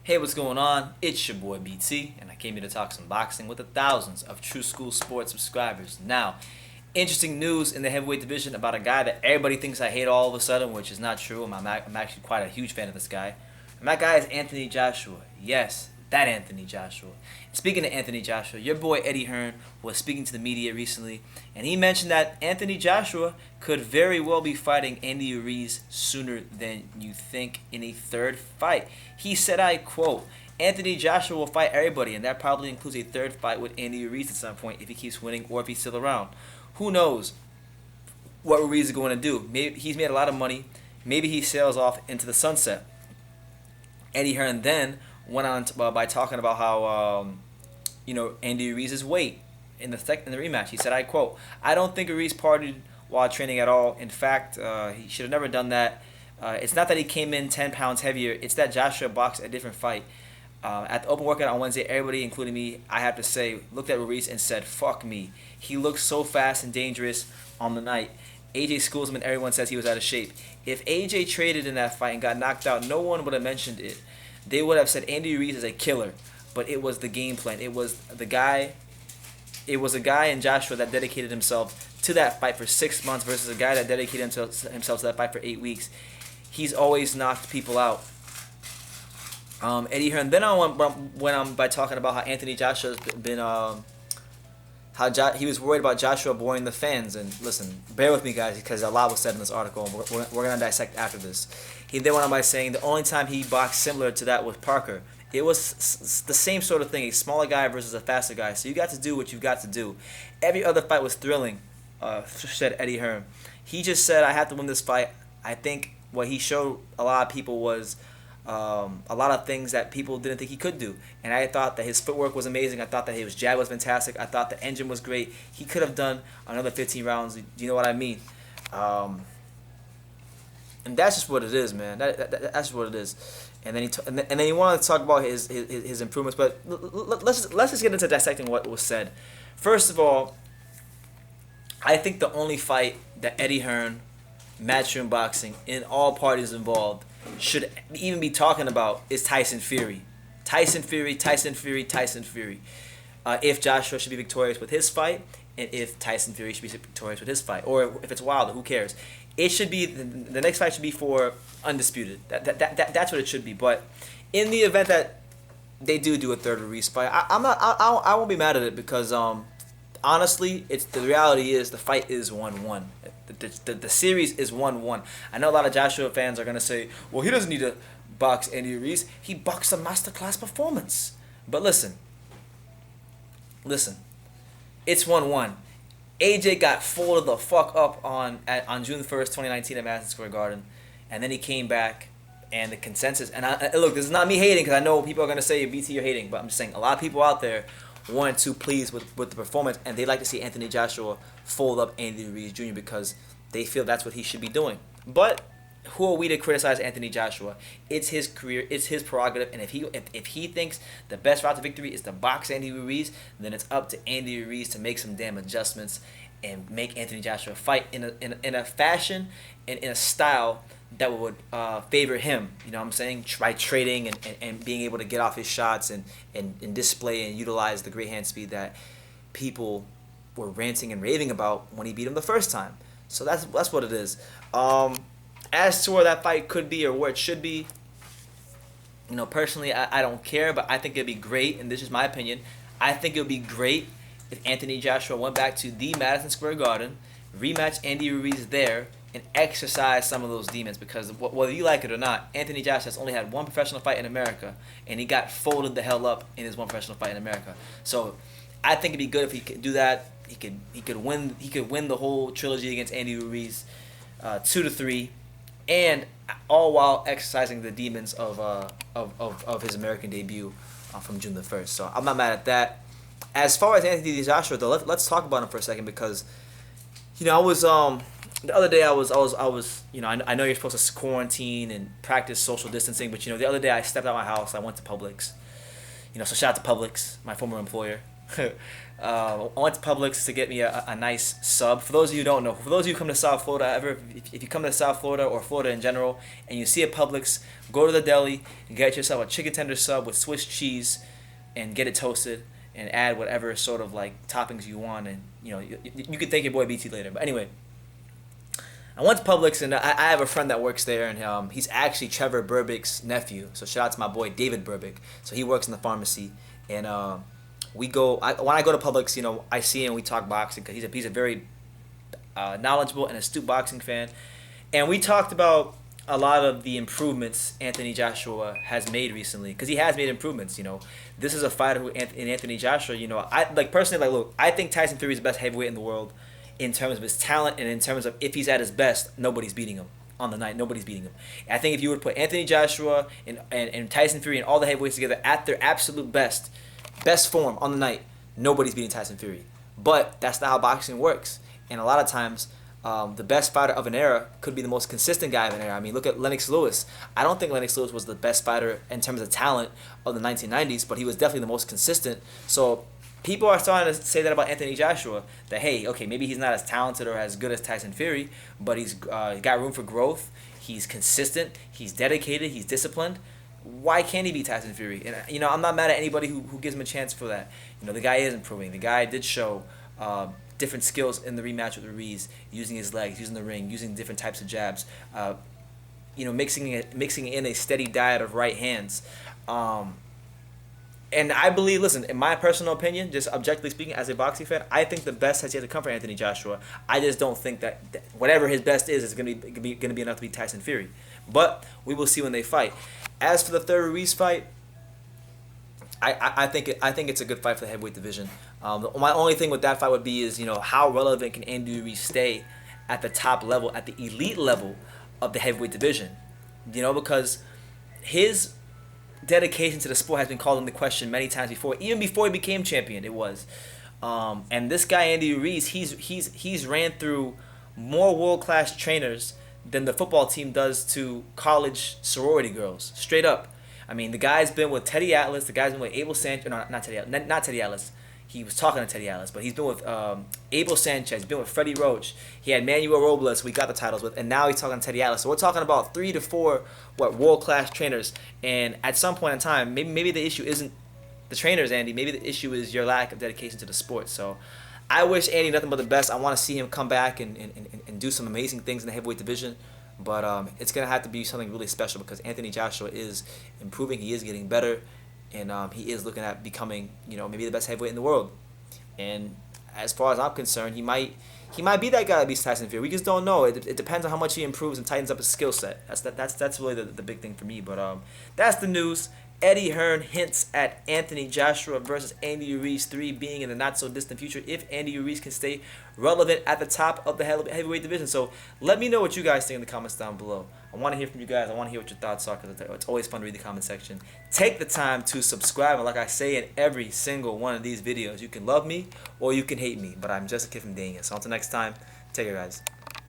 Hey, what's going on? It's your boy BT, and I came here to talk some boxing with the thousands of True School Sports subscribers. Now, interesting news in the heavyweight division about a guy that everybody thinks I hate all of a sudden, which is not true. I'm actually quite a huge fan of this guy. And that guy is Anthony Joshua. Yes, that Anthony Joshua. Speaking of Anthony Joshua, your boy Eddie Hearn was speaking to the media recently, and he mentioned that Anthony Joshua could very well be fighting Andy Ruiz sooner than you think in a third fight. He said, I quote, Anthony Joshua will fight everybody, and that probably includes a third fight with Andy Ruiz at some point if he keeps winning or if he's still around. Who knows what Ruiz is going to do? Maybe he's made a lot of money. Maybe he sails off into the sunset. Eddie Hearn then went on by talking about how Andy Ruiz's weight in the rematch. He said, I quote, I don't think Ruiz partied while training at all. In fact, he should have never done that. It's not that he came in 10 pounds heavier. It's that Joshua boxed a different fight. At the open workout on Wednesday, everybody, including me, I have to say, looked at Ruiz and said, fuck me. He looked so fast and dangerous on the night. AJ Schoolsman, everyone says he was out of shape. If AJ traded in that fight and got knocked out, no one would have mentioned it. They would have said Andy Ruiz is a killer. But it was the game plan. It was a guy in Joshua that dedicated himself to that fight for 6 months versus a guy that dedicated himself to that fight for 8 weeks. He's always knocked people out. Eddie Hearn then went on by talking about how Anthony Joshua's been he was worried about Joshua boring the fans. And listen, bear with me, guys, because a lot was said in this article, and we're going to dissect after this. He then went on by saying the only time he boxed similar to that was Parker. It was the same sort of thing, a smaller guy versus a faster guy. So you got to do what you've got to do. Every other fight was thrilling, said Eddie Hearn. He just said, I have to win this fight. I think what he showed a lot of people was a lot of things that people didn't think he could do. And I thought that his footwork was amazing. I thought that his jab was fantastic. I thought the engine was great. He could have done another 15 rounds. Do you know what I mean? And that's just what it is, man. That's just what it is. And then he wanted to talk about his improvements. But let's just get into dissecting what was said. First of all, I think the only fight that Eddie Hearn, Matchroom Boxing, and all parties involved should even be talking about is Tyson Theory. Tyson Theory. If Joshua should be victorious with his fight, and if Tyson Theory should be victorious with his fight, or if it's Wilder, who cares? It should be the next fight should be for undisputed. That's what it should be. But in the event that they do a third Ruiz fight, I won't be mad at it because honestly, the reality is the fight is 1-1. The series is 1-1. I know a lot of Joshua fans are gonna say, well, he doesn't need to box Andy Ruiz. He boxed a masterclass performance. But listen, it's 1-1. AJ got folded the fuck up on June 1st, 2019 at Madison Square Garden. And then he came back, and the consensus... And look, this is not me hating, because I know people are going to say, BT, you're hating. But I'm just saying, a lot of people out there weren't too pleased with the performance, and they'd like to see Anthony Joshua fold up Andy Ruiz Jr. because they feel that's what he should be doing. But who are we to criticize Anthony Joshua? It's his career, it's his prerogative, and if he thinks the best route to victory is to box Andy Ruiz, then it's up to Andy Ruiz to make some damn adjustments and make Anthony Joshua fight in a fashion and in a style that would favor him. You know what I'm saying? By trading and being able to get off his shots and display and utilize the great hand speed that people were ranting and raving about when he beat him the first time. So that's what it is. As to where that fight could be or where it should be, personally, I don't care, but I think it'd be great, and this is my opinion. I think it would be great if Anthony Joshua went back to the Madison Square Garden, rematched Andy Ruiz there, and exercise some of those demons, because whether you like it or not, Anthony Joshua has only had one professional fight in America, and he got folded the hell up in his one professional fight in America. So I think it'd be good if he could do that. He could win the whole trilogy against Andy Ruiz, 2-3, and all while exercising the demons of his American debut from June the 1st. So I'm not mad at that. As far as Anthony Joshua, though, let's talk about him for a second, because I was the other day I was I know you're supposed to quarantine and practice social distancing, but the other day I stepped out of my house. I went to Publix, so shout out to Publix, my former employer. I went to Publix to get me a nice sub. For those of you who don't know, for those of you who come to South Florida, if you come to South Florida or Florida in general, and you see a Publix, go to the deli and get yourself a chicken tender sub with Swiss cheese, and get it toasted, and add whatever sort of like toppings you want, and you can thank your boy BT later. But anyway, I went to Publix, and I have a friend that works there, and he's actually Trevor Burbick's nephew. So shout out to my boy David Burbick. So he works in the pharmacy, and when I go to Publix, I see him. We talk boxing because he's a very knowledgeable and astute boxing fan, and we talked about a lot of the improvements Anthony Joshua has made recently, because he has made improvements. This is a fighter who in Anthony Joshua. I like personally look. I think Tyson Theory is the best heavyweight in the world in terms of his talent, and in terms of if he's at his best, nobody's beating him on the night. Nobody's beating him. I think if you would put Anthony Joshua and Tyson Fury and all the heavyweights together at their absolute best form on the night, nobody's beating Tyson Fury. But that's not how boxing works. And a lot of times, the best fighter of an era could be the most consistent guy of an era. I mean, look at Lennox Lewis. I don't think Lennox Lewis was the best fighter in terms of talent of the 1990s, but he was definitely the most consistent. So people are starting to say that about Anthony Joshua, that, hey, okay, maybe he's not as talented or as good as Tyson Fury, but he's got room for growth. He's consistent. He's dedicated. He's disciplined. Why can't he beat Tyson Fury? And I'm not mad at anybody who gives him a chance for that. The guy is improving. The guy did show different skills in the rematch with Ruiz, using his legs, using the ring, using different types of jabs, mixing in a steady diet of right hands. And I believe, listen, in my personal opinion, just objectively speaking, as a boxing fan, I think the best has yet to come for Anthony Joshua. I just don't think that whatever his best is going to be enough to beat Tyson Fury. But we will see when they fight. As for the third Ruiz fight, I think it's a good fight for the heavyweight division. My only thing with that fight would be is how relevant can Andy Ruiz stay at the top level, at the elite level of the heavyweight division, because his dedication to the sport has been called into question many times before, even before he became champion. It was, and this guy Andy Ruiz, he's ran through more world-class trainers than the football team does to college sorority girls. Straight up. I mean, the guy's been with Teddy Atlas. The guy's been with Abel Sanchez. No, not Teddy Atlas. He was talking to Teddy Atlas, but he's been with Abel Sanchez. He's been with Freddie Roach. He had Manuel Robles, who we got the titles with, and now he's talking to Teddy Atlas. So we're talking about 3 to 4 world-class trainers. And at some point in time, maybe the issue isn't the trainers, Andy. Maybe the issue is your lack of dedication to the sport. So I wish Andy nothing but the best. I want to see him come back and do some amazing things in the heavyweight division. But it's going to have to be something really special, because Anthony Joshua is improving. He is getting better. And he is looking at becoming, maybe the best heavyweight in the world. And as far as I'm concerned, he might be that guy that beats Tyson Fury. We just don't know. It depends on how much he improves and tightens up his skill set. That's really the big thing for me. But that's the news. Eddie Hearn hints at Anthony Joshua versus Andy Ruiz 3 being in the not-so-distant future if Andy Ruiz can stay relevant at the top of the heavyweight division. So let me know what you guys think in the comments down below. I want to hear from you guys. I want to hear what your thoughts are, because it's always fun to read the comment section. Take the time to subscribe. And like I say in every single one of these videos, you can love me or you can hate me, but I'm just a kid from Dania. So until next time, take care, guys.